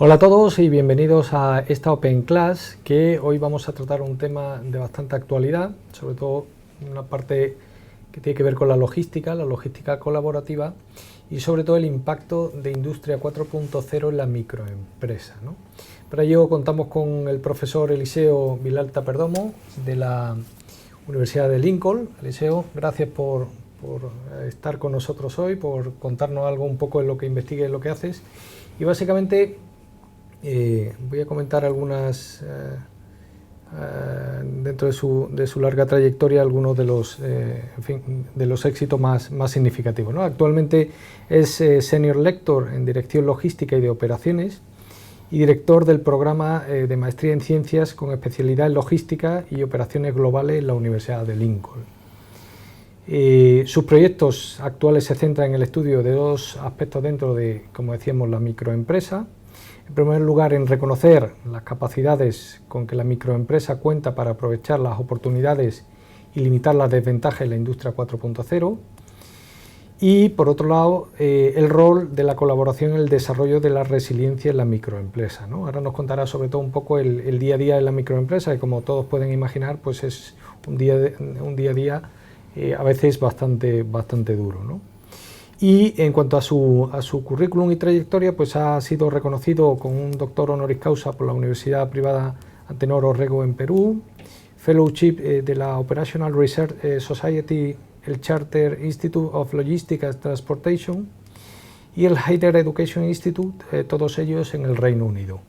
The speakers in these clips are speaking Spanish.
Hola a todos y bienvenidos a esta Open Class, que hoy vamos a tratar un tema de bastante actualidad, sobre todo una parte que tiene que ver con la logística colaborativa y sobre todo el impacto de Industria 4.0 en la microempresa, ¿no? Para ello contamos con el profesor Eliseo Vilalta Perdomo de la Universidad de Lincoln. Eliseo, gracias por estar con nosotros hoy, por contarnos algo un poco en lo que investigues, en lo que haces. Y básicamente voy a comentar algunas, dentro de su larga trayectoria, algunos de los, de los éxitos más significativos, ¿no? Actualmente es Senior Lector en Dirección Logística y de Operaciones y director del programa de Maestría en Ciencias con especialidad en Logística y Operaciones Globales en la Universidad de Lincoln. Sus proyectos actuales se centran en el estudio de dos aspectos dentro de, como decíamos, la microempresa. En primer lugar, en reconocer las capacidades con que la microempresa cuenta para aprovechar las oportunidades y limitar las desventajas en la industria 4.0. Y, por otro lado, el rol de la colaboración en el desarrollo de la resiliencia en la microempresa, ¿no? Ahora nos contará sobre todo un poco el día a día en la microempresa, que como todos pueden imaginar, pues es un día a día a veces bastante duro, ¿no? Y en cuanto a su currículum y trayectoria, pues ha sido reconocido con un doctor honoris causa por la Universidad Privada Antenor Orrego en Perú, fellowship de la Operational Research Society, el Charter Institute of Logistics and Transportation y el Higher Education Institute, todos ellos en el Reino Unido.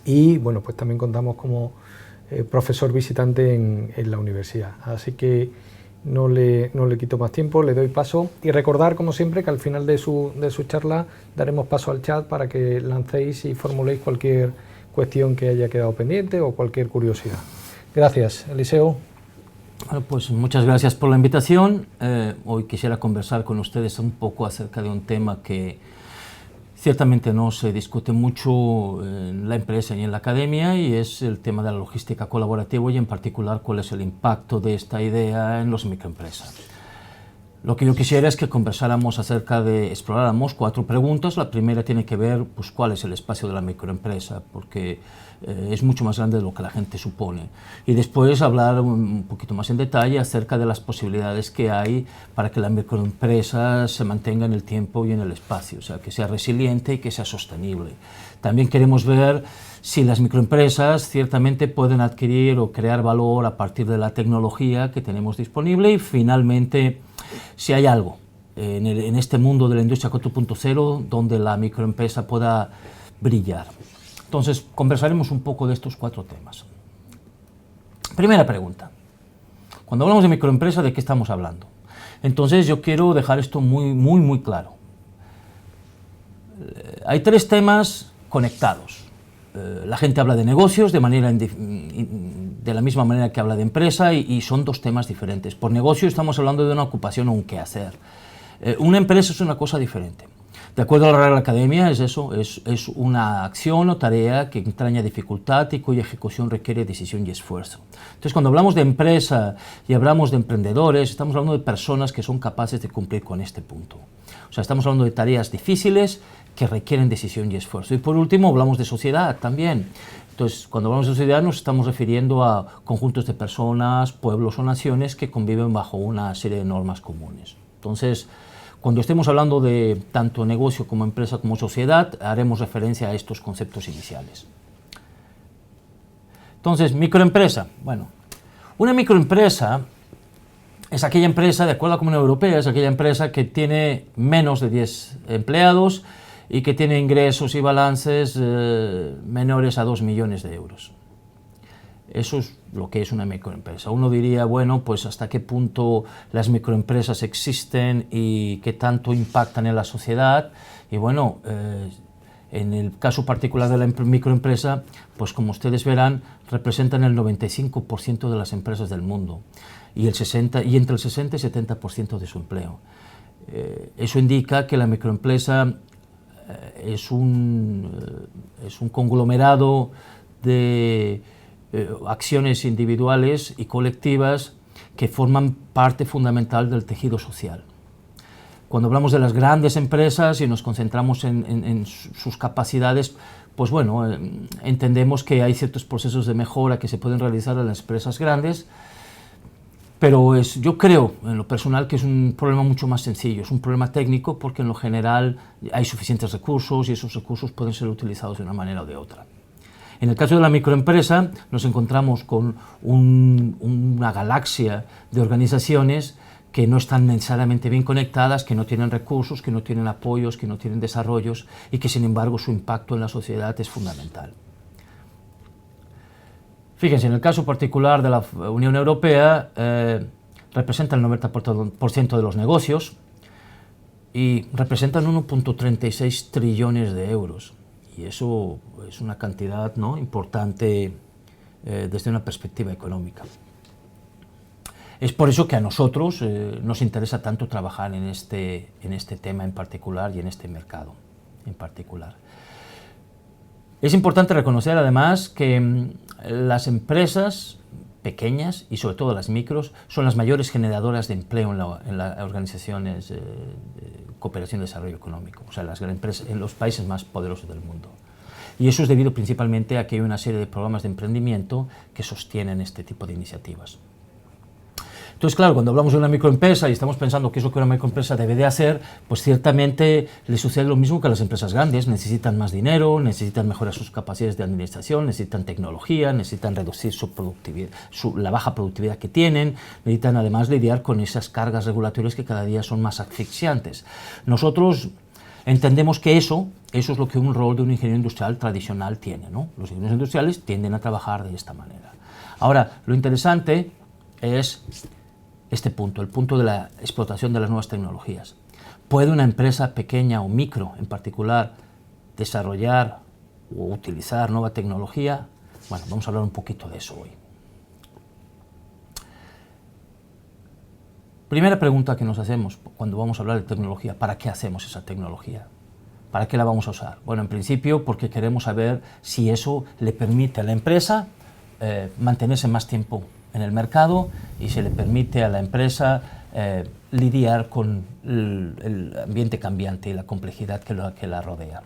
Y bueno, pues también contamos como profesor visitante en la universidad. Así que no le quito más tiempo, le doy paso y recordar, como siempre, que al final de su charla daremos paso al chat para que lancéis y formuléis cualquier cuestión que haya quedado pendiente o cualquier curiosidad. Gracias, Eliseo. Pues muchas gracias por la invitación. Hoy quisiera conversar con ustedes un poco acerca de un tema que ciertamente no se discute mucho en la empresa ni en la academia, y es el tema de la logística colaborativa y en particular cuál es el impacto de esta idea en las microempresas. Lo que yo quisiera es que conversáramos acerca de, exploráramos 4 preguntas. La primera tiene que ver, pues, cuál es el espacio de la microempresa, porque es mucho más grande de lo que la gente supone. Y después hablar un poquito más en detalle acerca de las posibilidades que hay para que la microempresa se mantenga en el tiempo y en el espacio, o sea, que sea resiliente y que sea sostenible. También queremos ver si las microempresas ciertamente pueden adquirir o crear valor a partir de la tecnología que tenemos disponible, y finalmente si hay algo en este mundo de la industria 4.0 donde la microempresa pueda brillar. Entonces, conversaremos un poco de estos 4 temas. Primera pregunta. Cuando hablamos de microempresa, ¿de qué estamos hablando? Entonces, yo quiero dejar esto muy claro. Hay 3 temas conectados. La gente habla de negocios de la misma manera que habla de empresa, y son 2 temas diferentes. Por negocio estamos hablando de una ocupación o un quehacer. Una empresa es una cosa diferente. De acuerdo a la Real Academia, es eso, es una acción o tarea que entraña dificultad y cuya ejecución requiere decisión y esfuerzo. Entonces, cuando hablamos de empresa y hablamos de emprendedores, estamos hablando de personas que son capaces de cumplir con este punto. O sea, estamos hablando de tareas difíciles que requieren decisión y esfuerzo. Y por último, hablamos de sociedad también. Entonces, cuando hablamos de sociedad nos estamos refiriendo a conjuntos de personas, pueblos o naciones que conviven bajo una serie de normas comunes. Entonces, cuando estemos hablando de tanto negocio como empresa como sociedad, haremos referencia a estos conceptos iniciales. Entonces, microempresa. Bueno, una microempresa es aquella empresa, de acuerdo a la Comunidad Europea, es aquella empresa que tiene menos de 10 empleados y que tiene ingresos y balances menores a 2 millones de euros. Eso es lo que es una microempresa. Uno diría, bueno, pues hasta qué punto las microempresas existen y qué tanto impactan en la sociedad. Y bueno, en el caso particular de la microempresa, pues como ustedes verán, representan el 95% de las empresas del mundo y entre el 60 y 70% de su empleo. Eso indica que la microempresa es un conglomerado de acciones individuales y colectivas que forman parte fundamental del tejido social. Cuando hablamos de las grandes empresas y nos concentramos en sus capacidades, pues bueno, entendemos que hay ciertos procesos de mejora que se pueden realizar en las empresas grandes, pero yo creo, en lo personal, que es un problema mucho más sencillo, es un problema técnico porque en lo general hay suficientes recursos y esos recursos pueden ser utilizados de una manera o de otra. En el caso de la microempresa nos encontramos con una galaxia de organizaciones que no están necesariamente bien conectadas, que no tienen recursos, que no tienen apoyos, que no tienen desarrollos y que sin embargo su impacto en la sociedad es fundamental. Fíjense, en el caso particular de la Unión Europea representa el 90% de los negocios y representan 1,36 trillones de euros. Y eso es una cantidad, ¿no?, importante desde una perspectiva económica. Es por eso que a nosotros nos interesa tanto trabajar en este tema en particular y en este mercado en particular. Es importante reconocer además que las empresas pequeñas y sobre todo las micros son las mayores generadoras de empleo en las organizaciones de cooperación y desarrollo económico, o sea, las empresas en los países más poderosos del mundo. Y eso es debido principalmente a que hay una serie de programas de emprendimiento que sostienen este tipo de iniciativas. Entonces, claro, cuando hablamos de una microempresa y estamos pensando qué es lo que una microempresa debe de hacer, pues ciertamente le sucede lo mismo que a las empresas grandes. Necesitan más dinero, necesitan mejorar sus capacidades de administración, necesitan tecnología, necesitan reducir su productividad, la baja productividad que tienen, necesitan además lidiar con esas cargas regulatorias que cada día son más asfixiantes. Nosotros entendemos que eso es lo que un rol de un ingeniero industrial tradicional tiene, ¿no? Los ingenieros industriales tienden a trabajar de esta manera. Ahora, lo interesante es este punto, el punto de la explotación de las nuevas tecnologías. ¿Puede una empresa pequeña o micro, en particular, desarrollar o utilizar nueva tecnología? Bueno, vamos a hablar un poquito de eso hoy. Primera pregunta que nos hacemos cuando vamos a hablar de tecnología: ¿para qué hacemos esa tecnología? ¿Para qué la vamos a usar? Bueno, en principio porque queremos saber si eso le permite a la empresa mantenerse más tiempo en el mercado y se le permite a la empresa lidiar con el ambiente cambiante y la complejidad que la rodea.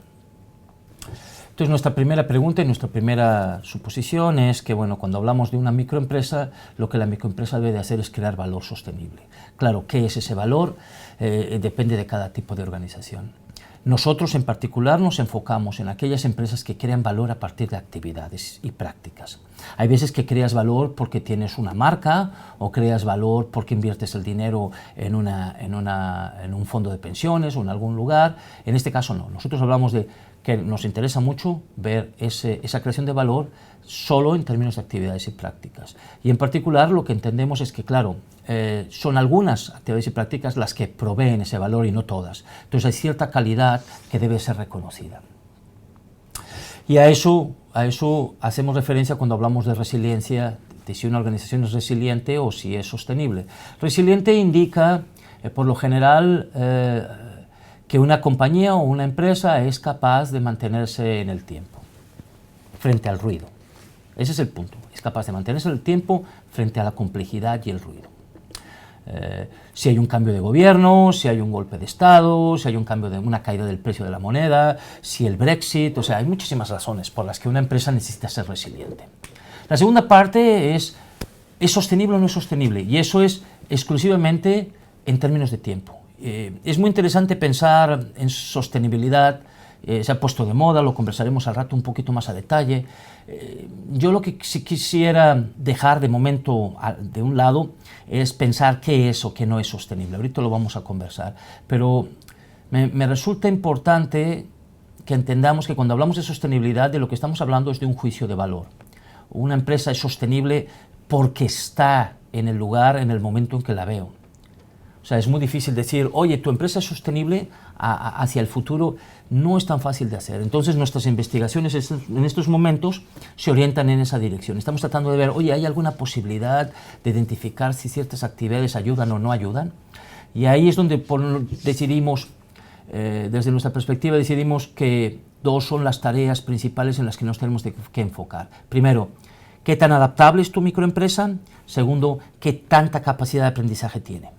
Entonces, nuestra primera pregunta y nuestra primera suposición es que, bueno, cuando hablamos de una microempresa, lo que la microempresa debe de hacer es crear valor sostenible. Claro, ¿qué es ese valor? Depende de cada tipo de organización. Nosotros en particular nos enfocamos en aquellas empresas que crean valor a partir de actividades y prácticas. Hay veces que creas valor porque tienes una marca o creas valor porque inviertes el dinero en un fondo de pensiones o en algún lugar. En este caso no. Nosotros hablamos de que nos interesa mucho ver esa creación de valor solo en términos de actividades y prácticas. Y en particular lo que entendemos es que, claro, son algunas actividades y prácticas las que proveen ese valor y no todas. Entonces hay cierta calidad que debe ser reconocida. Y a eso hacemos referencia cuando hablamos de resiliencia, de si una organización es resiliente o si es sostenible. Resiliente indica, por lo general, que una compañía o una empresa es capaz de mantenerse en el tiempo, frente al ruido. Ese es el punto, es capaz de mantenerse en el tiempo frente a la complejidad y el ruido. Si hay un cambio de gobierno, si hay un golpe de Estado, si hay una caída del precio de la moneda, si el Brexit, o sea, hay muchísimas razones por las que una empresa necesita ser resiliente. La segunda parte ¿es sostenible o no es sostenible? Y eso es exclusivamente en términos de tiempo. Es muy interesante pensar en sostenibilidad, se ha puesto de moda, lo conversaremos al rato un poquito más a detalle. Yo lo que sí quisiera dejar de momento de un lado es pensar qué es o qué no es sostenible. Ahorita lo vamos a conversar, pero me resulta importante que entendamos que cuando hablamos de sostenibilidad, de lo que estamos hablando es de un juicio de valor. Una empresa es sostenible porque está en el lugar, en el momento en que la veo. O sea, es muy difícil decir, oye, tu empresa es sostenible hacia el futuro. No es tan fácil de hacer. Entonces, nuestras investigaciones en estos momentos se orientan en esa dirección. Estamos tratando de ver, oye, ¿hay alguna posibilidad de identificar si ciertas actividades ayudan o no ayudan? Y ahí es donde decidimos, desde nuestra perspectiva, decidimos que dos son las tareas principales en las que nos tenemos que enfocar. Primero, ¿qué tan adaptable es tu microempresa? Segundo, ¿qué tanta capacidad de aprendizaje tiene?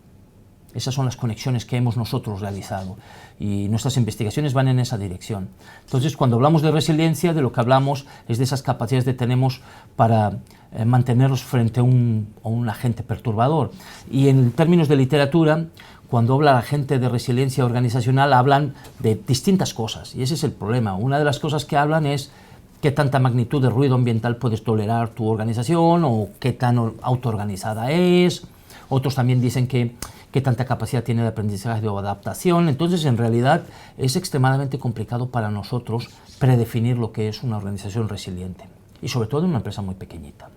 Esas son las conexiones que hemos nosotros realizado y nuestras investigaciones van en esa dirección. Entonces, cuando hablamos de resiliencia, de lo que hablamos es de esas capacidades que tenemos para mantenernos frente a un agente perturbador. Y en términos de literatura, cuando habla la gente de resiliencia organizacional, hablan de distintas cosas, y ese es el problema. Una de las cosas que hablan es qué tanta magnitud de ruido ambiental puedes tolerar tu organización o qué tan autoorganizada es. Otros también dicen qué tanta capacidad tiene de aprendizaje o adaptación. Entonces, en realidad, es extremadamente complicado para nosotros predefinir lo que es una organización resiliente, y sobre todo en una empresa muy pequeñita.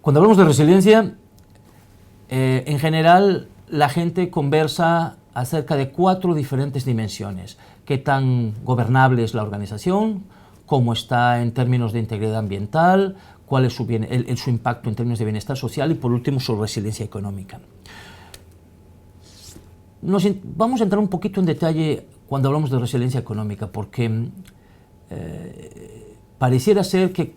Cuando hablamos de resiliencia, en general, la gente conversa acerca de 4 diferentes dimensiones. Qué tan gobernable es la organización, cómo está en términos de integridad ambiental, cuál es su impacto en términos de bienestar social y, por último, su resiliencia económica. Vamos a entrar un poquito en detalle cuando hablamos de resiliencia económica, porque pareciera ser que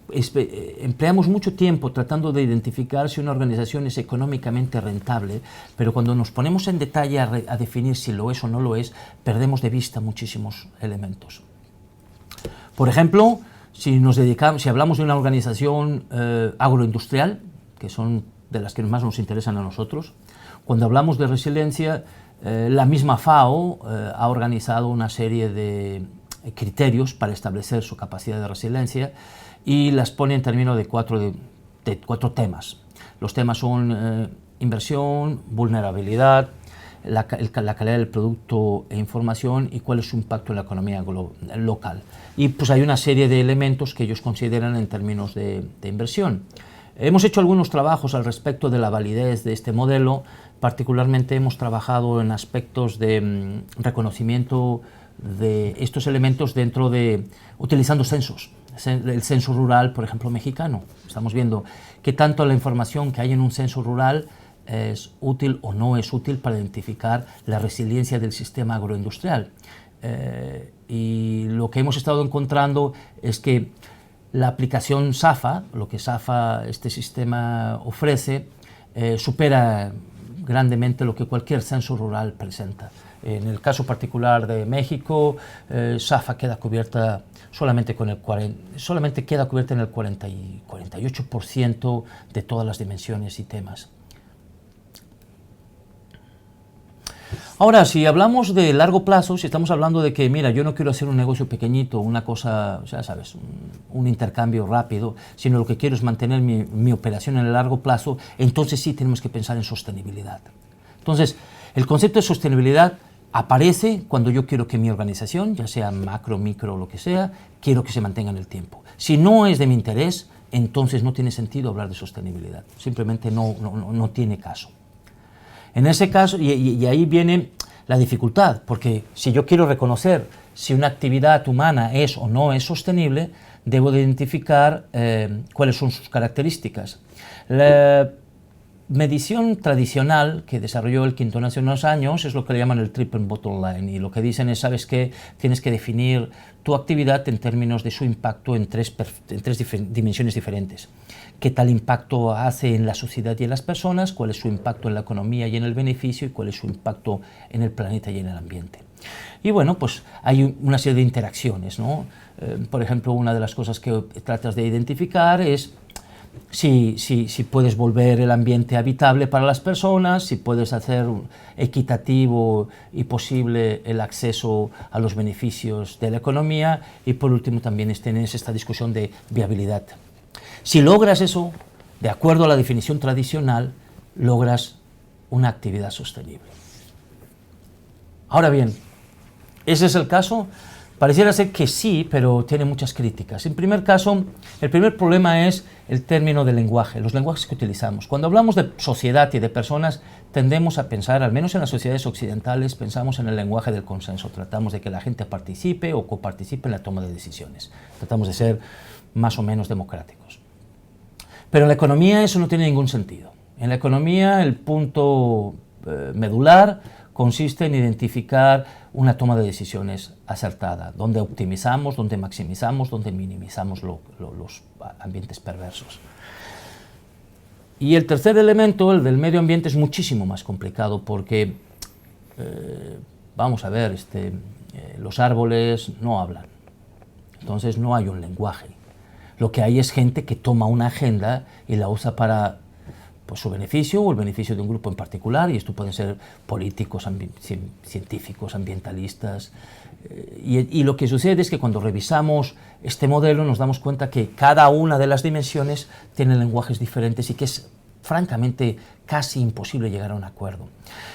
empleamos mucho tiempo tratando de identificar si una organización es económicamente rentable, pero cuando nos ponemos en detalle a definir si lo es o no lo es, perdemos de vista muchísimos elementos. Por ejemplo, si hablamos de una organización agroindustrial, que son de las que más nos interesan a nosotros, cuando hablamos de resiliencia, la misma FAO ha organizado una serie de criterios para establecer su capacidad de resiliencia y las pone en términos de cuatro temas. Los temas son inversión, vulnerabilidad, la calidad del producto e información y cuál es su impacto en la economía local. Y pues hay una serie de elementos que ellos consideran en términos de inversión. Hemos hecho algunos trabajos al respecto de la validez de este modelo, particularmente hemos trabajado en aspectos de reconocimiento de estos elementos utilizando censos. El censo rural, por ejemplo, mexicano. Estamos viendo qué tanto la información que hay en un censo rural es útil o no es útil para identificar la resiliencia del sistema agroindustrial. Y lo que hemos estado encontrando es que la aplicación SAFA, lo que SAFA, este sistema, ofrece, supera grandemente lo que cualquier censo rural presenta. En el caso particular de México, SAFA queda cubierta solamente queda cubierta en el 48% de todas las dimensiones y temas. Ahora, si hablamos de largo plazo, si estamos hablando de que, mira, yo no quiero hacer un negocio pequeñito, una cosa, ya sabes, un intercambio rápido, sino lo que quiero es mantener mi operación en el largo plazo, entonces sí tenemos que pensar en sostenibilidad. Entonces, el concepto de sostenibilidad aparece cuando yo quiero que mi organización, ya sea macro, micro o lo que sea, quiero que se mantenga en el tiempo. Si no es de mi interés, entonces no tiene sentido hablar de sostenibilidad, simplemente no tiene caso. En ese caso, y ahí viene la dificultad, porque si yo quiero reconocer si una actividad humana es o no es sostenible, debo de identificar cuáles son sus características. La medición tradicional que desarrolló el Quintón hace unos años es lo que le llaman el triple bottom line, y lo que dicen es, ¿sabes qué? Tienes que definir tu actividad en términos de su impacto en tres dimensiones diferentes. ¿Qué tal impacto hace en la sociedad y en las personas? ¿Cuál es su impacto en la economía y en el beneficio? ¿Y cuál es su impacto en el planeta y en el ambiente? Y bueno, pues hay una serie de interacciones, ¿no? Por ejemplo, una de las cosas que tratas de identificar es si puedes volver el ambiente habitable para las personas, si puedes hacer equitativo y posible el acceso a los beneficios de la economía, y por último también tienes esta discusión de viabilidad. Si logras eso, de acuerdo a la definición tradicional, logras una actividad sostenible. Ahora bien, ¿ese es el caso? Pareciera ser que sí, pero tiene muchas críticas. En primer caso, el primer problema es el término del lenguaje, los lenguajes que utilizamos. Cuando hablamos de sociedad y de personas, tendemos a pensar, al menos en las sociedades occidentales, pensamos en el lenguaje del consenso. Tratamos de que la gente participe o coparticipe en la toma de decisiones. Tratamos de ser más o menos democráticos. Pero en la economía eso no tiene ningún sentido. En la economía el punto medular consiste en identificar una toma de decisiones acertada, donde optimizamos, donde maximizamos, donde minimizamos los ambientes perversos. Y el tercer elemento, el del medio ambiente, es muchísimo más complicado porque, vamos a ver, los árboles no hablan, entonces no hay un lenguaje. Lo que hay es gente que toma una agenda y la usa para pues, su beneficio o el beneficio de un grupo en particular, y esto pueden ser políticos, científicos, ambientalistas. Y lo que sucede es que cuando revisamos este modelo nos damos cuenta que cada una de las dimensiones tiene lenguajes diferentes y que es francamente casi imposible llegar a un acuerdo.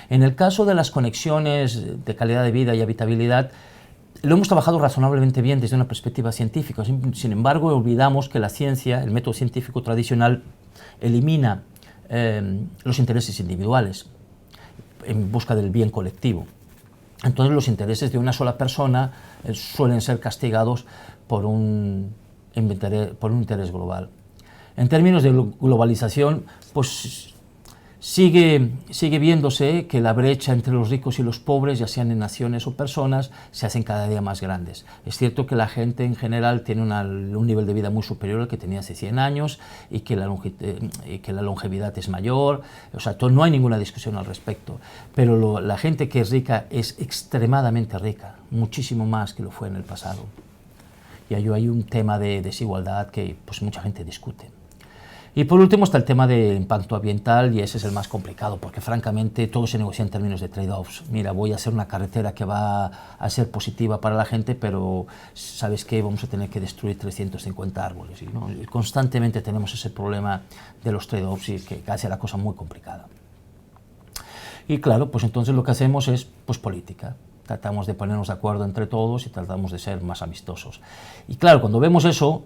En el caso de las conexiones de calidad de vida y habitabilidad, lo hemos trabajado razonablemente bien desde una perspectiva científica. Sin embargo, olvidamos que la ciencia, el método científico tradicional, elimina los intereses individuales en busca del bien colectivo. Entonces los intereses de una sola persona suelen ser castigados por un interés global. En términos de globalización, pues sigue viéndose que la brecha entre los ricos y los pobres, ya sean en naciones o personas, se hacen cada día más grandes. Es cierto que la gente en general tiene un nivel de vida muy superior al que tenía hace 100 años y que la longevidad es mayor, o sea, no hay ninguna discusión al respecto, pero la gente que es rica es extremadamente rica, muchísimo más que lo fue en el pasado. Y ahí hay un tema de desigualdad que pues, mucha gente discute. Y por último está el tema del impacto ambiental, y ese es el más complicado, porque francamente todo se negocia en términos de trade-offs. Mira, voy a hacer una carretera que va a ser positiva para la gente, pero ¿sabes qué? Vamos a tener que destruir 350 árboles. ¿No? Y constantemente tenemos ese problema de los trade-offs y que hace la cosa muy complicada. Y claro, pues entonces lo que hacemos es pues, política. Tratamos de ponernos de acuerdo entre todos y tratamos de ser más amistosos. Y claro, cuando vemos eso,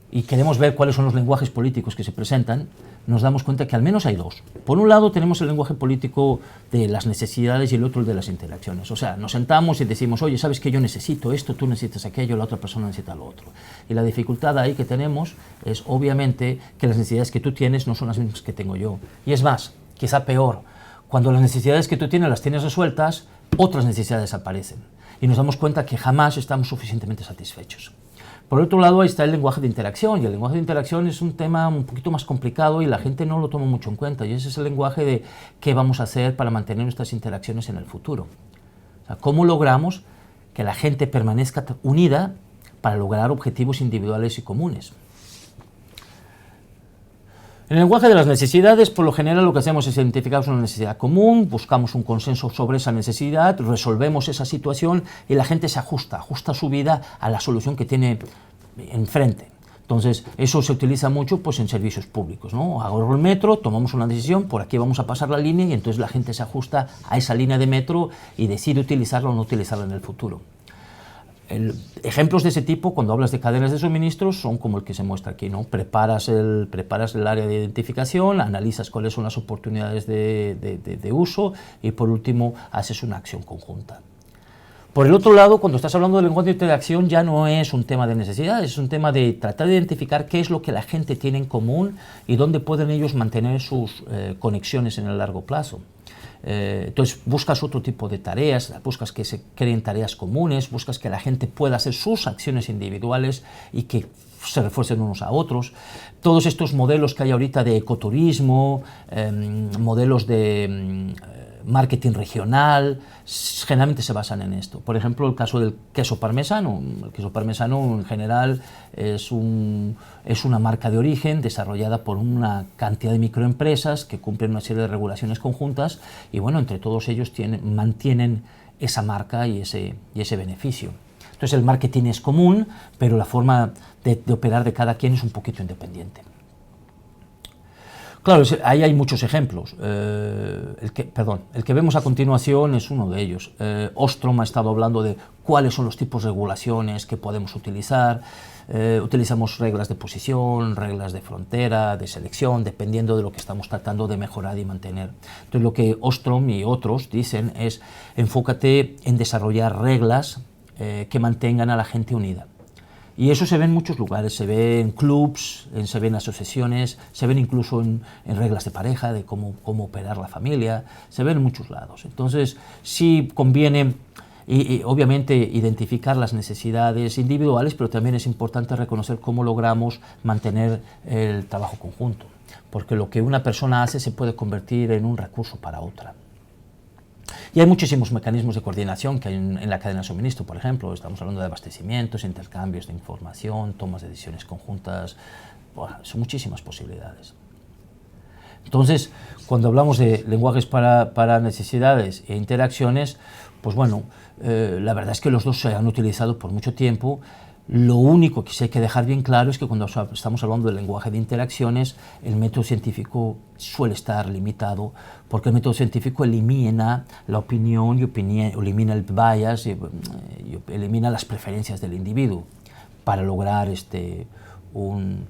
y queremos ver cuáles son los lenguajes políticos que se presentan, nos damos cuenta que al menos hay dos. Por un lado tenemos el lenguaje político de las necesidades y el otro el de las interacciones. O sea, nos sentamos y decimos, oye, ¿sabes qué? Yo necesito esto, tú necesitas aquello, la otra persona necesita lo otro. Y la dificultad ahí que tenemos es, obviamente, que las necesidades que tú tienes no son las mismas que tengo yo. Y es más, quizá peor, cuando las necesidades que tú tienes las tienes resueltas, otras necesidades aparecen. Y nos damos cuenta que jamás estamos suficientemente satisfechos. Por otro lado, ahí está el lenguaje de interacción, y el lenguaje de interacción es un tema un poquito más complicado y la gente no lo toma mucho en cuenta, y ese es el lenguaje de qué vamos a hacer para mantener nuestras interacciones en el futuro. O sea, cómo logramos que la gente permanezca unida para lograr objetivos individuales y comunes. En el lenguaje de las necesidades, por lo general lo que hacemos es identificar una necesidad común, buscamos un consenso sobre esa necesidad, resolvemos esa situación y la gente se ajusta su vida a la solución que tiene enfrente. Entonces, eso se utiliza mucho pues, en servicios públicos, ¿no? Agarro el metro, tomamos una decisión, por aquí vamos a pasar la línea y entonces la gente se ajusta a esa línea de metro y decide utilizarla o no utilizarla en el futuro. Ejemplos de ese tipo, cuando hablas de cadenas de suministros, son como el que se muestra aquí, ¿no? Preparas el área de identificación, analizas cuáles son las oportunidades de uso y por último haces una acción conjunta. Por el otro lado, cuando estás hablando del lenguaje de interacción ya no es un tema de necesidades, es un tema de tratar de identificar qué es lo que la gente tiene en común y dónde pueden ellos mantener sus conexiones en el largo plazo. Entonces buscas otro tipo de tareas, buscas que se creen tareas comunes, buscas que la gente pueda hacer sus acciones individuales y que se refuercen unos a otros. Todos estos modelos que hay ahorita de ecoturismo, modelos de marketing regional, generalmente se basan en esto. Por ejemplo, el caso del queso parmesano. El queso parmesano en general es una marca de origen desarrollada por una cantidad de microempresas que cumplen una serie de regulaciones conjuntas y bueno, entre todos ellos mantienen esa marca y ese beneficio. Entonces el marketing es común, pero la forma de operar de cada quien es un poquito independiente. Claro, ahí hay muchos ejemplos. El que vemos a continuación es uno de ellos. Ostrom ha estado hablando de cuáles son los tipos de regulaciones que podemos utilizar. Utilizamos reglas de posición, reglas de frontera, de selección, dependiendo de lo que estamos tratando de mejorar y mantener. Entonces, lo que Ostrom y otros dicen es enfócate en desarrollar reglas que mantengan a la gente unida. Y eso se ve en muchos lugares, se ve en clubs, se ve en asociaciones, se ven incluso en reglas de pareja, de cómo operar la familia, se ve en muchos lados. Entonces, sí conviene, y obviamente, identificar las necesidades individuales, pero también es importante reconocer cómo logramos mantener el trabajo conjunto. porque lo que una persona hace se puede convertir en un recurso para otra. Y hay muchísimos mecanismos de coordinación que hay en la cadena de suministro, por ejemplo, estamos hablando de abastecimientos, intercambios de información, tomas de decisiones conjuntas, bueno, son muchísimas posibilidades. Entonces, cuando hablamos de lenguajes para necesidades e interacciones, pues bueno, la verdad es que los dos se han utilizado por mucho tiempo. Lo único que sí hay que dejar bien claro es que cuando estamos hablando del lenguaje de interacciones, el método científico suele estar limitado, porque el método científico elimina la opinión y elimina el bias y elimina las preferencias del individuo para lograr un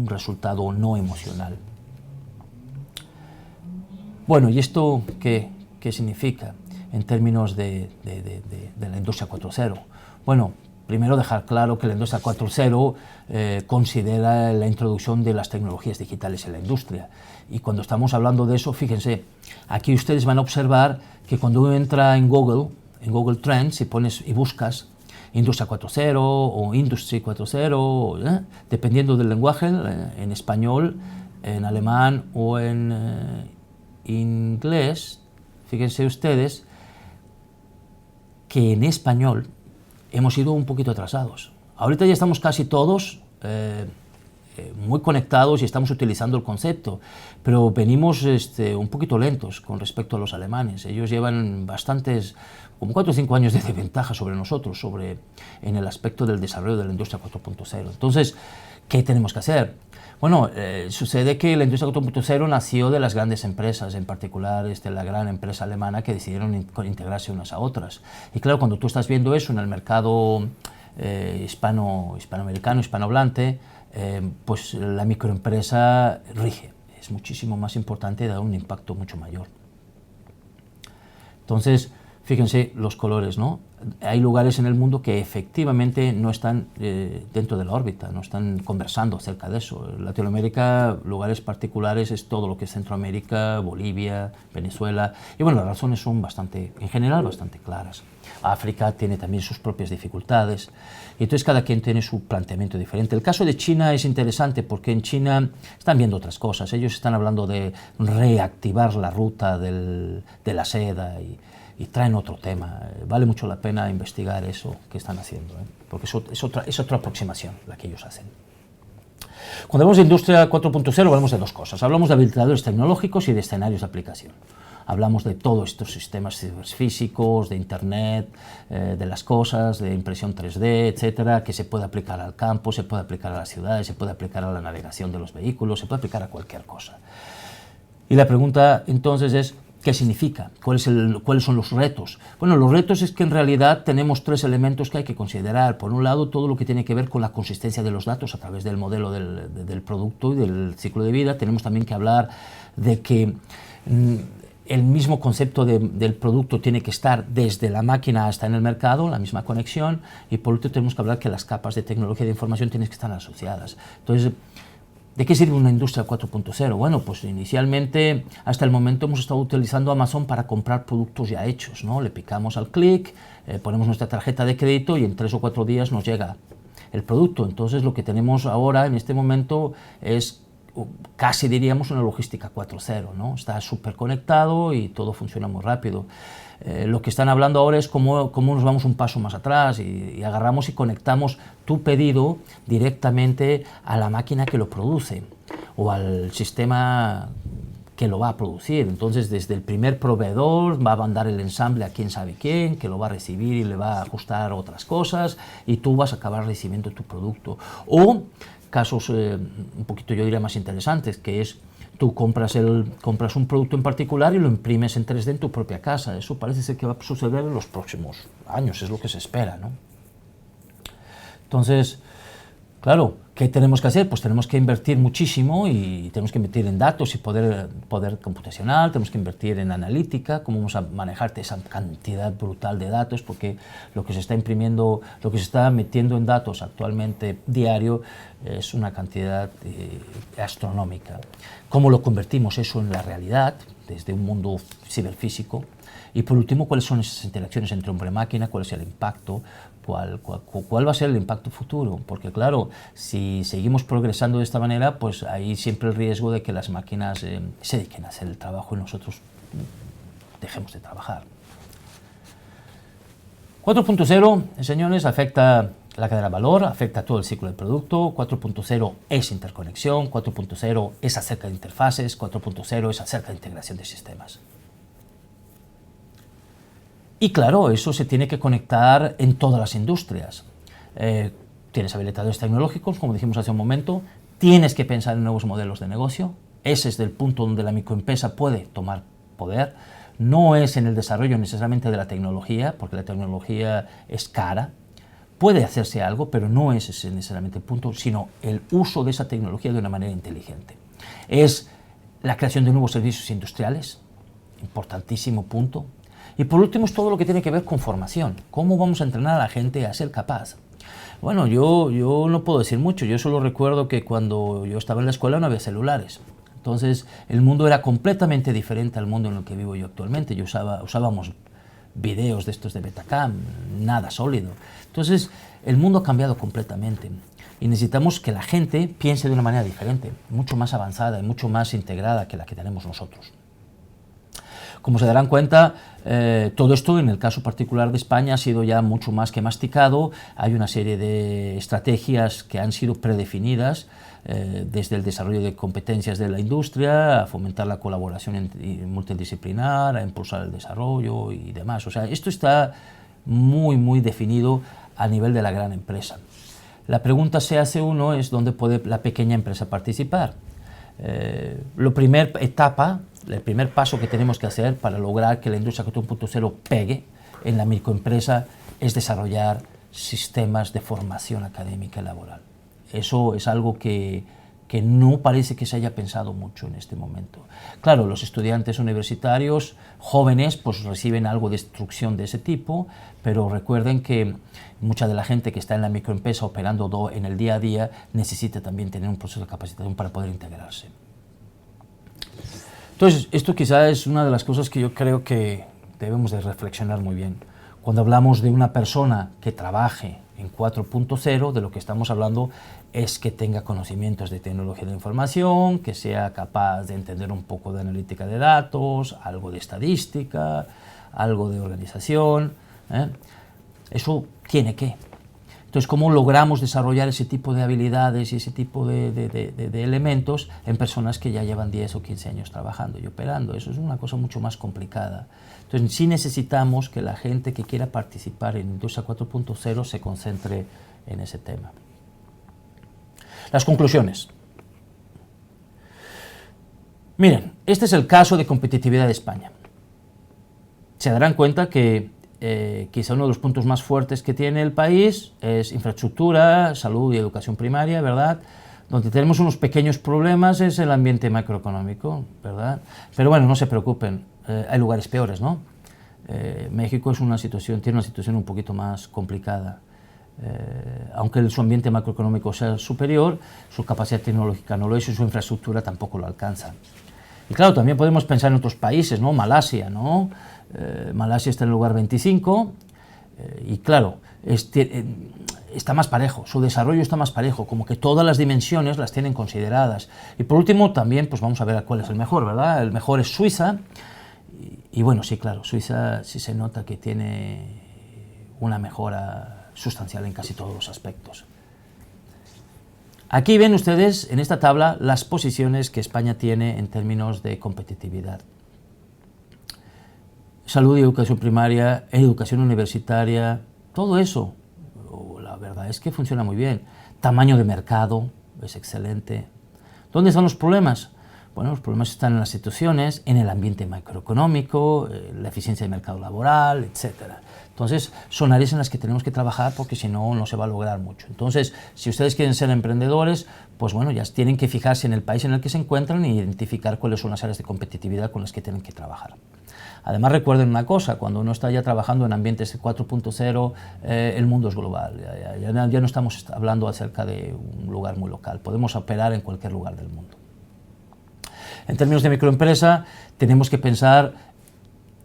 resultado no emocional. Bueno, ¿y esto qué significa en términos de la industria 4.0? Bueno, primero dejar claro que la industria 4.0 considera la introducción de las tecnologías digitales en la industria. Y cuando estamos hablando de eso, fíjense, aquí ustedes van a observar que cuando uno entra en Google Trends y buscas Industria 4.0 o Industry 4.0, dependiendo del lenguaje, en español, en alemán o en inglés, fíjense ustedes que en español hemos ido un poquito atrasados. Ahorita ya estamos casi todos muy conectados y estamos utilizando el concepto, pero venimos un poquito lentos con respecto a los alemanes. Ellos llevan como 4 o 5 años de ventaja sobre nosotros, en el aspecto del desarrollo de la industria 4.0. Entonces, ¿qué tenemos que hacer? Bueno, sucede que la industria 4.0 nació de las grandes empresas, en particular la gran empresa alemana que decidieron integrarse unas a otras. Y claro, cuando tú estás viendo eso en el mercado hispanoamericano, hispanohablante, pues la microempresa rige. Es muchísimo más importante y da un impacto mucho mayor. Entonces, fíjense los colores, ¿no? Hay lugares en el mundo que efectivamente no están dentro de la órbita, no están conversando acerca de eso. En Latinoamérica, lugares particulares es todo lo que es Centroamérica, Bolivia, Venezuela, y bueno, las razones son en general bastante claras. África tiene también sus propias dificultades, y entonces cada quien tiene su planteamiento diferente. El caso de China es interesante porque en China están viendo otras cosas. Ellos están hablando de reactivar la ruta de la seda y traen otro tema. Vale mucho la pena investigar eso que están haciendo, porque es otra aproximación la que ellos hacen. Cuando hablamos de industria 4.0 hablamos de dos cosas. Hablamos de habilitadores tecnológicos y de escenarios de aplicación. Hablamos de todos estos sistemas ciberfísicos, de Internet, de las cosas, de impresión 3D, etcétera, que se puede aplicar al campo, se puede aplicar a las ciudades, se puede aplicar a la navegación de los vehículos, se puede aplicar a cualquier cosa. Y la pregunta entonces es, ¿qué significa? ¿Cuáles son los retos? Bueno, los retos es que en realidad tenemos 3 elementos que hay que considerar. Por un lado, todo lo que tiene que ver con la consistencia de los datos a través del modelo del producto y del ciclo de vida. Tenemos también que hablar de que el mismo concepto del producto tiene que estar desde la máquina hasta en el mercado, la misma conexión, y por último tenemos que hablar que las capas de tecnología de información tienen que estar asociadas. Entonces, ¿de qué sirve una industria 4.0? Bueno, pues inicialmente, hasta el momento hemos estado utilizando Amazon para comprar productos ya hechos, ¿no? Le picamos al clic, ponemos nuestra tarjeta de crédito y en 3 o 4 días nos llega el producto. Entonces, lo que tenemos ahora en este momento es casi diríamos una logística 4.0, ¿no? Está súper conectado y todo funciona muy rápido. Lo que están hablando ahora es cómo nos vamos un paso más atrás y agarramos y conectamos tu pedido directamente a la máquina que lo produce o al sistema que lo va a producir. Entonces, desde el primer proveedor va a mandar el ensamble a quién sabe quién, que lo va a recibir y le va a ajustar otras cosas, y tú vas a acabar recibiendo tu producto. O casos un poquito, yo diría, más interesantes, que es tú compras un producto en particular y lo imprimes en 3D en tu propia casa. Eso parece ser que va a suceder en los próximos años, es lo que se espera, ¿no? Entonces, claro, ¿qué tenemos que hacer? Pues tenemos que invertir muchísimo y tenemos que invertir en datos y poder computacional, tenemos que invertir en analítica, cómo vamos a manejar esa cantidad brutal de datos, porque lo que se está imprimiendo, lo que se está metiendo en datos actualmente diario es una cantidad astronómica. ¿Cómo lo convertimos eso en la realidad desde un mundo ciberfísico? Y por último, ¿cuáles son esas interacciones entre hombre y máquina? ¿Cuál es el impacto? ¿Cuál va a ser el impacto futuro? Porque claro, si si seguimos progresando de esta manera, pues hay siempre el riesgo de que las máquinas se dediquen a hacer el trabajo y nosotros dejemos de trabajar. 4.0, señores, afecta la cadena de valor, afecta todo el ciclo del producto. 4.0 es interconexión, 4.0 es acerca de interfaces, 4.0 es acerca de integración de sistemas. Y claro, eso se tiene que conectar en todas las industrias. Tienes habilitadores tecnológicos, como dijimos hace un momento, tienes que pensar en nuevos modelos de negocio. Ese es el punto donde la microempresa puede tomar poder. No es en el desarrollo necesariamente de la tecnología, porque la tecnología es cara. Puede hacerse algo, pero no es ese necesariamente el punto, sino el uso de esa tecnología de una manera inteligente. Es la creación de nuevos servicios industriales, importantísimo punto. Y por último es todo lo que tiene que ver con formación. ¿Cómo vamos a entrenar a la gente a ser capaz? Bueno, yo no puedo decir mucho. Yo solo recuerdo que cuando yo estaba en la escuela no había celulares. Entonces el mundo era completamente diferente al mundo en el que vivo yo actualmente. Usábamos videos de estos de Betacam, nada sólido. Entonces el mundo ha cambiado completamente y necesitamos que la gente piense de una manera diferente, mucho más avanzada y mucho más integrada que la que tenemos nosotros. Como se darán cuenta, todo esto en el caso particular de España ha sido ya mucho más que masticado. Hay una serie de estrategias que han sido predefinidas, desde el desarrollo de competencias de la industria, a fomentar la colaboración multidisciplinar, a impulsar el desarrollo y demás. O sea, esto está muy definido a nivel de la gran empresa. La pregunta se hace uno es dónde puede la pequeña empresa participar. La primera etapa, el primer paso que tenemos que hacer para lograr que la industria 4.0 pegue en la microempresa es desarrollar sistemas de formación académica y laboral. Eso es algo que no parece que se haya pensado mucho en este momento. Claro, los estudiantes universitarios jóvenes pues reciben algo de instrucción de ese tipo, pero recuerden que mucha de la gente que está en la microempresa operando en el día a día necesita también tener un proceso de capacitación para poder integrarse. Entonces, esto quizá es una de las cosas que yo creo que debemos de reflexionar muy bien. Cuando hablamos de una persona que trabaje en 4.0, de lo que estamos hablando es que tenga conocimientos de tecnología de la información, que sea capaz de entender un poco de analítica de datos, algo de estadística, algo de organización. Eso tiene que. Entonces, ¿cómo logramos desarrollar ese tipo de habilidades y ese tipo de elementos en personas que ya llevan 10 o 15 años trabajando y operando? Eso es una cosa mucho más complicada. Entonces, sí necesitamos que la gente que quiera participar en Industria 4.0 se concentre en ese tema. Las conclusiones. Miren, este es el caso de competitividad de España. Se darán cuenta que quizá uno de los puntos más fuertes que tiene el país es infraestructura, salud y educación primaria, ¿verdad? Donde tenemos unos pequeños problemas es el ambiente macroeconómico, ¿verdad? Pero bueno, no se preocupen, hay lugares peores, ¿no? México tiene una situación un poquito más complicada. Aunque su ambiente macroeconómico sea superior, su capacidad tecnológica no lo es y su infraestructura tampoco lo alcanza. Y claro, también podemos pensar en otros países, ¿no? Malasia, ¿no? Malasia está en el lugar 25 y claro, está más parejo, su desarrollo está más parejo, como que todas las dimensiones las tienen consideradas. Y por último también pues vamos a ver cuál es el mejor, ¿verdad? El mejor es Suiza y bueno, sí, claro, Suiza sí se nota que tiene una mejora sustancial en casi todos los aspectos. Aquí ven ustedes en esta tabla las posiciones que España tiene en términos de competitividad. Salud y educación primaria, educación universitaria, todo eso, la verdad es que funciona muy bien. Tamaño de mercado es excelente. ¿Dónde están los problemas? Bueno, los problemas están en las instituciones, en el ambiente macroeconómico, la eficiencia del mercado laboral, etc. Entonces, son áreas en las que tenemos que trabajar porque si no, no se va a lograr mucho. Entonces, si ustedes quieren ser emprendedores, pues bueno, ya tienen que fijarse en el país en el que se encuentran e identificar cuáles son las áreas de competitividad con las que tienen que trabajar. Además, recuerden una cosa, cuando uno está ya trabajando en ambientes 4.0, el mundo es global. Ya no estamos hablando acerca de un lugar muy local, podemos operar en cualquier lugar del mundo. En términos de microempresa, tenemos que pensar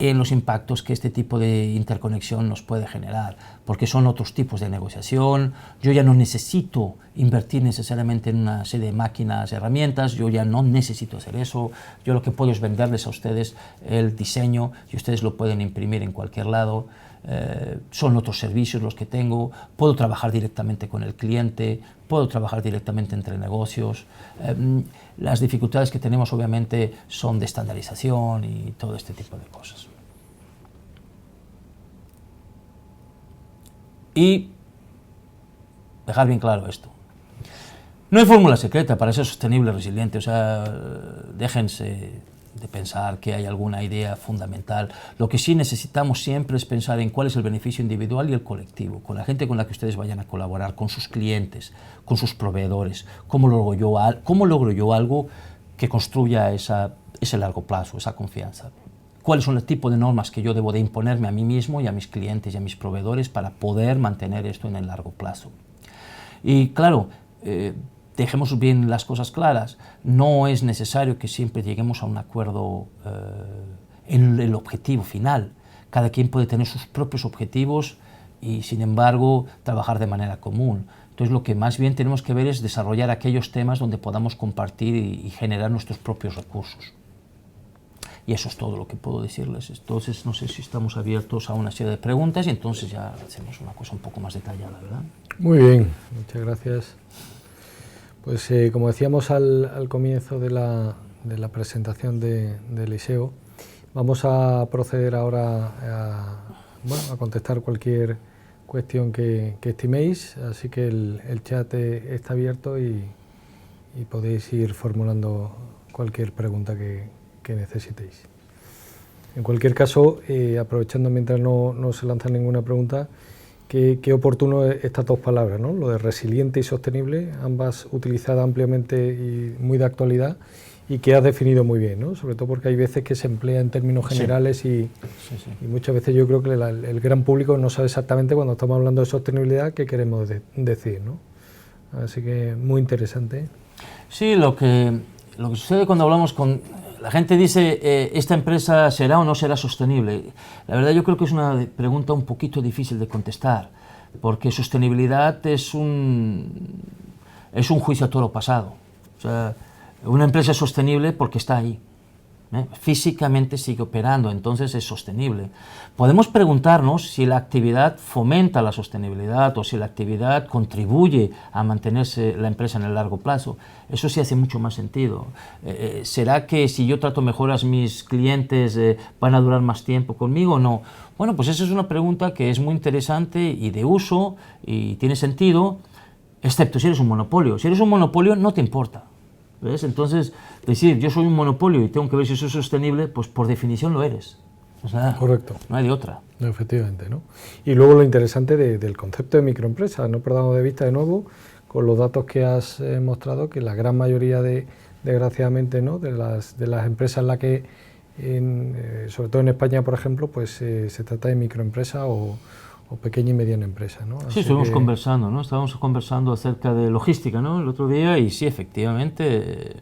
en los impactos que este tipo de interconexión nos puede generar, porque son otros tipos de negociación. Yo ya no necesito invertir necesariamente en una serie de máquinas, herramientas, yo ya no necesito hacer eso. Yo lo que puedo es venderles a ustedes el diseño y ustedes lo pueden imprimir en cualquier lado. Son otros servicios los que tengo, puedo trabajar directamente con el cliente, puedo trabajar directamente entre negocios. Las dificultades que tenemos obviamente son de estandarización y todo este tipo de cosas. Y dejar bien claro esto. No hay fórmula secreta para ser sostenible, resiliente, o sea, déjense de pensar que hay alguna idea fundamental. Lo que sí necesitamos siempre es pensar en cuál es el beneficio individual y el colectivo, con la gente con la que ustedes vayan a colaborar, con sus clientes, con sus proveedores. ¿Cómo logro yo algo que construya ese largo plazo, esa confianza? ¿Cuáles son el tipo de normas que yo debo de imponerme a mí mismo y a mis clientes y a mis proveedores para poder mantener esto en el largo plazo? Y claro, dejemos bien las cosas claras, no es necesario que siempre lleguemos a un acuerdo en el objetivo final. Cada quien puede tener sus propios objetivos y, sin embargo, trabajar de manera común. Entonces, lo que más bien tenemos que ver es desarrollar aquellos temas donde podamos compartir y generar nuestros propios recursos. Y eso es todo lo que puedo decirles. Entonces, no sé si estamos abiertos a una serie de preguntas y entonces ya hacemos una cosa un poco más detallada, ¿verdad? Muy bien, muchas gracias. Pues como decíamos al comienzo de la presentación de Eliseo, vamos a proceder ahora a contestar cualquier cuestión que estiméis, así que el chat está abierto y podéis ir formulando cualquier pregunta que necesitéis. En cualquier caso, aprovechando mientras no se lanza ninguna pregunta, qué oportuno estas dos palabras, ¿no? Lo de resiliente y sostenible, ambas utilizadas ampliamente y muy de actualidad, y que has definido muy bien, ¿no? Sobre todo porque hay veces que se emplea en términos generales y muchas veces yo creo que el gran público no sabe exactamente cuando estamos hablando de sostenibilidad qué queremos decir, ¿no? Así que muy interesante. Sí, lo que sucede cuando hablamos con... La gente dice, ¿esta empresa será o no será sostenible? La verdad yo creo que es una pregunta un poquito difícil de contestar, porque sostenibilidad es un juicio a toro pasado. O sea, una empresa es sostenible porque está ahí, físicamente sigue operando, entonces es sostenible. Podemos preguntarnos si la actividad fomenta la sostenibilidad o si la actividad contribuye a mantenerse la empresa en el largo plazo. Eso sí hace mucho más sentido. ¿Será que si yo trato mejor a mis clientes van a durar más tiempo conmigo o no? Bueno, pues esa es una pregunta que es muy interesante y de uso y tiene sentido, excepto si eres un monopolio. Si eres un monopolio no te importa. ¿Ves? Entonces, decir yo soy un monopolio y tengo que ver si soy sostenible, pues por definición lo eres. O sea, correcto. No hay de otra. Efectivamente, ¿no? Y luego lo interesante del concepto de microempresa, no perdamos de vista de nuevo, con los datos que has mostrado, que la gran mayoría desgraciadamente, ¿no? de las empresas en las que, sobre todo en España, por ejemplo, pues se trata de microempresa o pequeña y mediana empresa, ¿no? Sí, estuvimos conversando, ¿no? Estábamos conversando acerca de logística, ¿no? El otro día, y sí, efectivamente,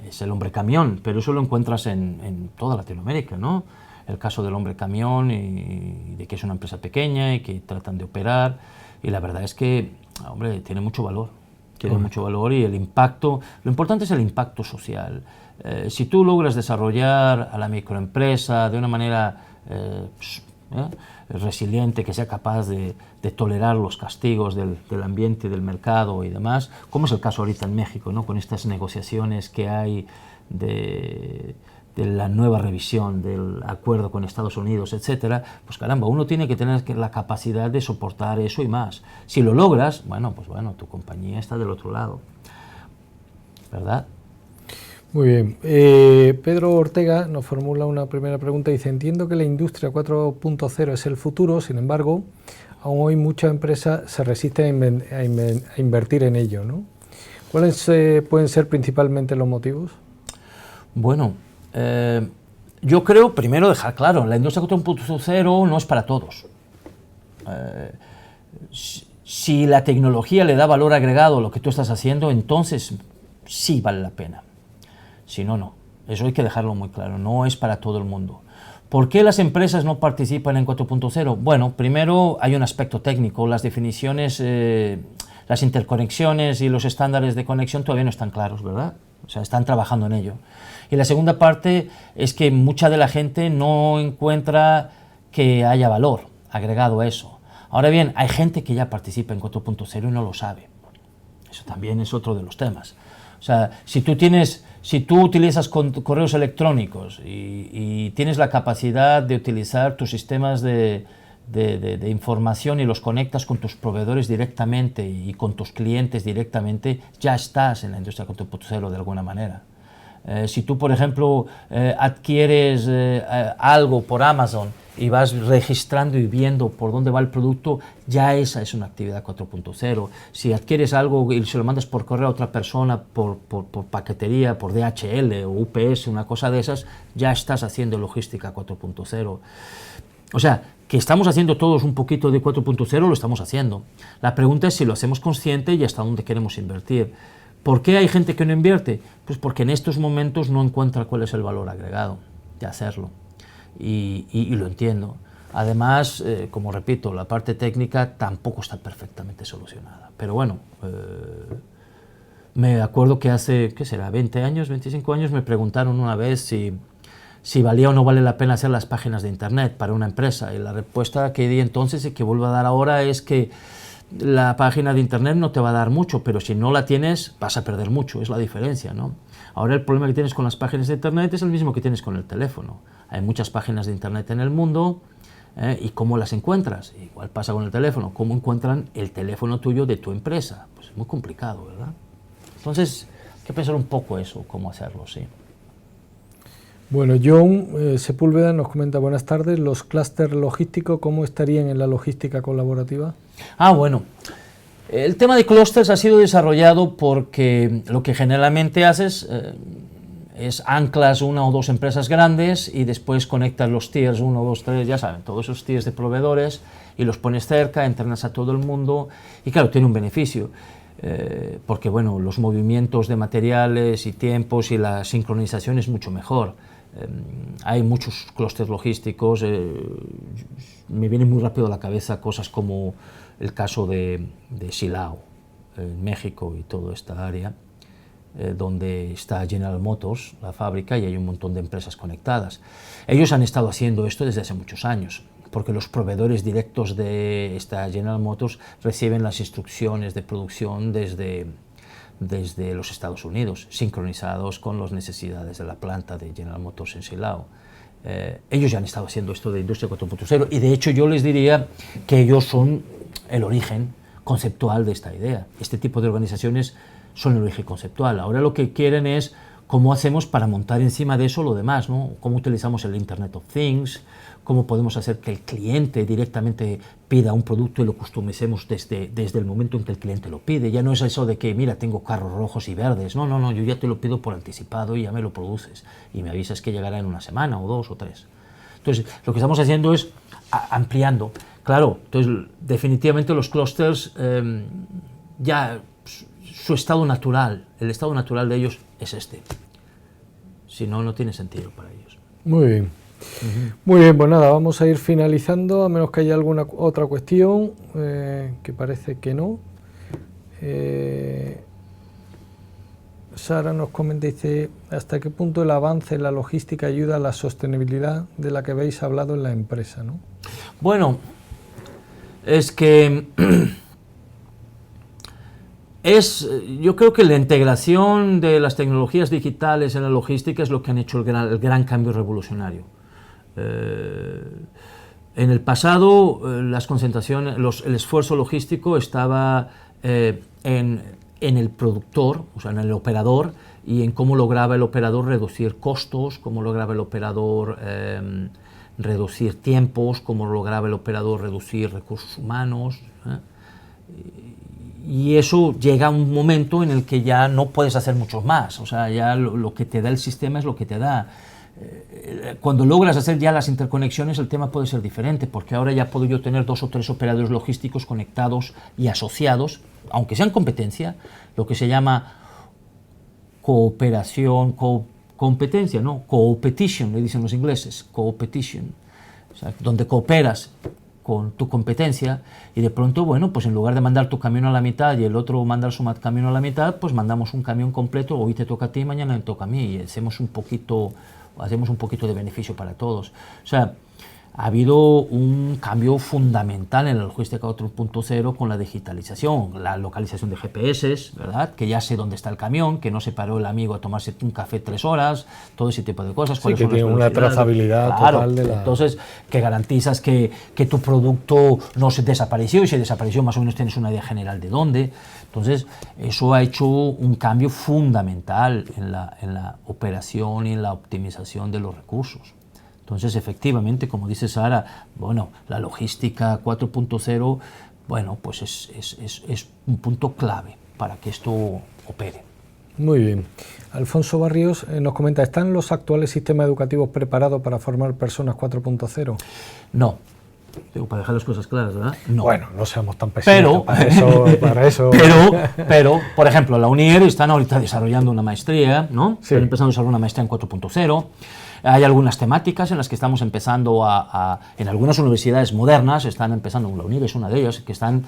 es el hombre camión, pero eso lo encuentras en toda Latinoamérica, ¿no? El caso del hombre camión y de que es una empresa pequeña y que tratan de operar, y la verdad es que, hombre, tiene mucho valor. Tiene mucho valor y el impacto, lo importante es el impacto social. Si tú logras desarrollar a la microempresa de una manera resiliente, que sea capaz de tolerar los castigos del ambiente, del mercado y demás, como es el caso ahorita en México, ¿no? Con estas negociaciones que hay de la nueva revisión del acuerdo con Estados Unidos, etcétera, pues caramba, uno tiene que tener la capacidad de soportar eso y más. Si lo logras, bueno, tu compañía está del otro lado, ¿verdad? Muy bien. Pedro Ortega nos formula una primera pregunta. Dice, entiendo que la industria 4.0 es el futuro, sin embargo, aún hoy muchas empresas se resisten a invertir en ello, ¿no? ¿Cuáles pueden ser principalmente los motivos? Bueno, yo creo, primero dejar claro, la industria 4.0 no es para todos. Si la tecnología le da valor agregado a lo que tú estás haciendo, entonces sí vale la pena. Si no, no. Eso hay que dejarlo muy claro, no es para todo el mundo. ¿Por qué las empresas no participan en 4.0? Bueno, primero hay un aspecto técnico, las definiciones, las interconexiones y los estándares de conexión todavía no están claros, ¿verdad? O sea, están trabajando en ello. Y la segunda parte es que mucha de la gente no encuentra que haya valor agregado a eso. Ahora bien, hay gente que ya participa en 4.0 y no lo sabe. Eso también es otro de los temas. O sea, si tú utilizas correos electrónicos y tienes la capacidad de utilizar tus sistemas de información y los conectas con tus proveedores directamente y con tus clientes directamente, ya estás en la industria 4.0 de alguna manera. Si tú, por ejemplo, adquieres algo por Amazon y vas registrando y viendo por dónde va el producto, ya esa es una actividad 4.0. Si adquieres algo y se lo mandas por correo a otra persona, por paquetería, por DHL o UPS, una cosa de esas, ya estás haciendo logística 4.0. O sea, que estamos haciendo todos un poquito de 4.0, lo estamos haciendo. La pregunta es si lo hacemos consciente y hasta dónde queremos invertir. ¿Por qué hay gente que no invierte? Pues porque en estos momentos no encuentra cuál es el valor agregado de hacerlo. Y lo entiendo. Además, como repito, la parte técnica tampoco está perfectamente solucionada. Pero bueno, me acuerdo que hace, ¿qué será?, 20 años, 25 años, me preguntaron una vez si valía o no vale la pena hacer las páginas de internet para una empresa. Y la respuesta que di entonces y que vuelvo a dar ahora es que la página de internet no te va a dar mucho, pero si no la tienes vas a perder mucho, es la diferencia, ¿no? Ahora el problema que tienes con las páginas de internet es el mismo que tienes con el teléfono. Hay muchas páginas de internet en el mundo, ¿y cómo las encuentras? Igual pasa con el teléfono, ¿cómo encuentran el teléfono tuyo de tu empresa? Pues es muy complicado, ¿verdad? Entonces, hay que pensar un poco eso, cómo hacerlo, sí. Bueno, John Sepúlveda nos comenta, buenas tardes, los clústeres logísticos, ¿cómo estarían en la logística colaborativa? Bueno, el tema de clústeres ha sido desarrollado porque lo que generalmente haces es anclas una o dos empresas grandes y después conectas los tiers 1, 2, 3, ya saben, todos esos tiers de proveedores y los pones cerca, entrenas a todo el mundo y claro, tiene un beneficio. Porque bueno, los movimientos de materiales y tiempos y la sincronización es mucho mejor. Hay muchos clústeres logísticos, me viene muy rápido a la cabeza cosas como el caso de Silao, en México y toda esta área, donde está General Motors, la fábrica, y hay un montón de empresas conectadas. Ellos han estado haciendo esto desde hace muchos años, porque los proveedores directos de esta General Motors reciben las instrucciones de producción desde los Estados Unidos, sincronizados con las necesidades de la planta de General Motors en Silao. Ellos ya han estado haciendo esto de Industria 4.0 y de hecho yo les diría que ellos son el origen conceptual de esta idea. Este tipo de organizaciones son el origen conceptual. Ahora lo que quieren es cómo hacemos para montar encima de eso lo demás, ¿no? Cómo utilizamos el Internet of Things, cómo podemos hacer que el cliente directamente pida un producto y lo customicemos desde el momento en que el cliente lo pide. Ya no es eso de que, mira, tengo carros rojos y verdes. No, no, no, yo ya te lo pido por anticipado y ya me lo produces. Y me avisas que llegará en una semana o 2 o 3. Entonces, lo que estamos haciendo es ampliando. Claro, entonces, definitivamente los clústeres ya su estado natural, el estado natural de ellos es este. Si no, no tiene sentido para ellos. Muy bien. Muy bien, pues nada, vamos a ir finalizando, a menos que haya alguna otra cuestión, que parece que no. Sara nos comenta, dice, ¿hasta qué punto el avance en la logística ayuda a la sostenibilidad de la que habéis hablado en la empresa, ¿no? Bueno, es que yo creo que la integración de las tecnologías digitales en la logística es lo que han hecho el gran cambio revolucionario. En el pasado, las concentraciones, el esfuerzo logístico estaba en el productor, o sea, en el operador, y en cómo lograba el operador reducir costos, cómo lograba el operador reducir tiempos, cómo lograba el operador reducir recursos humanos. Y eso llega a un momento en el que ya no puedes hacer mucho más, o sea, ya lo que te da el sistema es lo que te da. Cuando logras hacer ya las interconexiones, el tema puede ser diferente, porque ahora ya puedo yo tener 2 o 3 operadores logísticos conectados y asociados, aunque sean competencia, lo que se llama cooperación, competencia, ¿no? Co-petition, le dicen los ingleses, co-petition, o sea, donde cooperas con tu competencia y de pronto, bueno, pues en lugar de mandar tu camión a la mitad y el otro mandar su camión a la mitad, pues mandamos un camión completo, hoy te toca a ti, mañana me toca a mí, y hacemos un poquito de beneficio para todos. O sea, ha habido un cambio fundamental en la logística 4.0 con la digitalización, la localización de GPS, ¿verdad? Que ya sé dónde está el camión, que no se paró el amigo a tomarse un café 3 horas, todo ese tipo de cosas. Sí, que tiene una trazabilidad total de la... Entonces, que garantizas que tu producto no se desapareció, y si desapareció más o menos tienes una idea general de dónde. Entonces, eso ha hecho un cambio fundamental en la operación y en la optimización de los recursos. Entonces, efectivamente, como dice Sara, bueno, la logística 4.0, bueno, pues es un punto clave para que esto opere. Muy bien. Alfonso Barrios nos comenta, ¿están los actuales sistemas educativos preparados para formar personas 4.0? No. Digo, para dejar las cosas claras, ¿verdad? No. Bueno, no seamos tan pesimistas, para eso... Pero, por ejemplo, la UNIR están ahorita desarrollando una maestría, ¿no? Sí. Están empezando a desarrollar una maestría en 4.0. Hay algunas temáticas en las que estamos empezando en algunas universidades modernas, están empezando, la UNIR es una de ellas, que están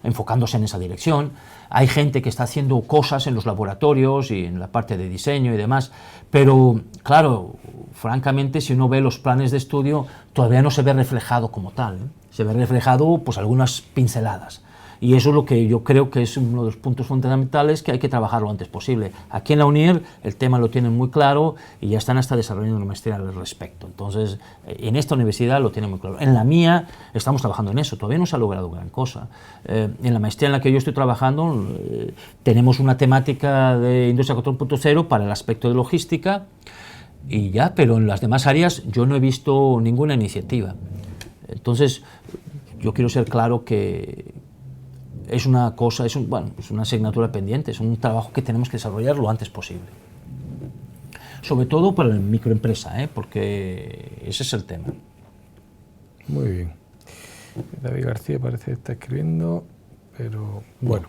enfocándose en esa dirección. Hay gente que está haciendo cosas en los laboratorios y en la parte de diseño y demás, pero claro, francamente, si uno ve los planes de estudio, todavía no se ve reflejado como tal, ¿eh? Se ve reflejado pues algunas pinceladas. Y eso es lo que yo creo que es uno de los puntos fundamentales que hay que trabajar lo antes posible. Aquí en la UNIR el tema lo tienen muy claro y ya están hasta desarrollando una maestría al respecto. Entonces, en esta universidad lo tienen muy claro. En la mía estamos trabajando en eso, todavía no se ha logrado gran cosa. En la maestría en la que yo estoy trabajando tenemos una temática de Industria 4.0 para el aspecto de logística y ya, pero en las demás áreas yo no he visto ninguna iniciativa. Entonces, yo quiero ser claro que es una cosa, es una asignatura pendiente, es un trabajo que tenemos que desarrollar lo antes posible. Sobre todo para la microempresa, porque ese es el tema. Muy bien. David García parece que está escribiendo, pero bueno.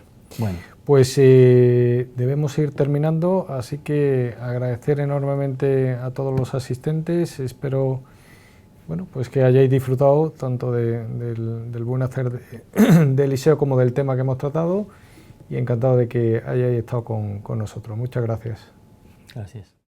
Pues debemos ir terminando, así que agradecer enormemente a todos los asistentes. Espero pues que hayáis disfrutado tanto del buen hacer de Eliseo como del tema que hemos tratado, y encantado de que hayáis estado con nosotros. Muchas gracias. Gracias.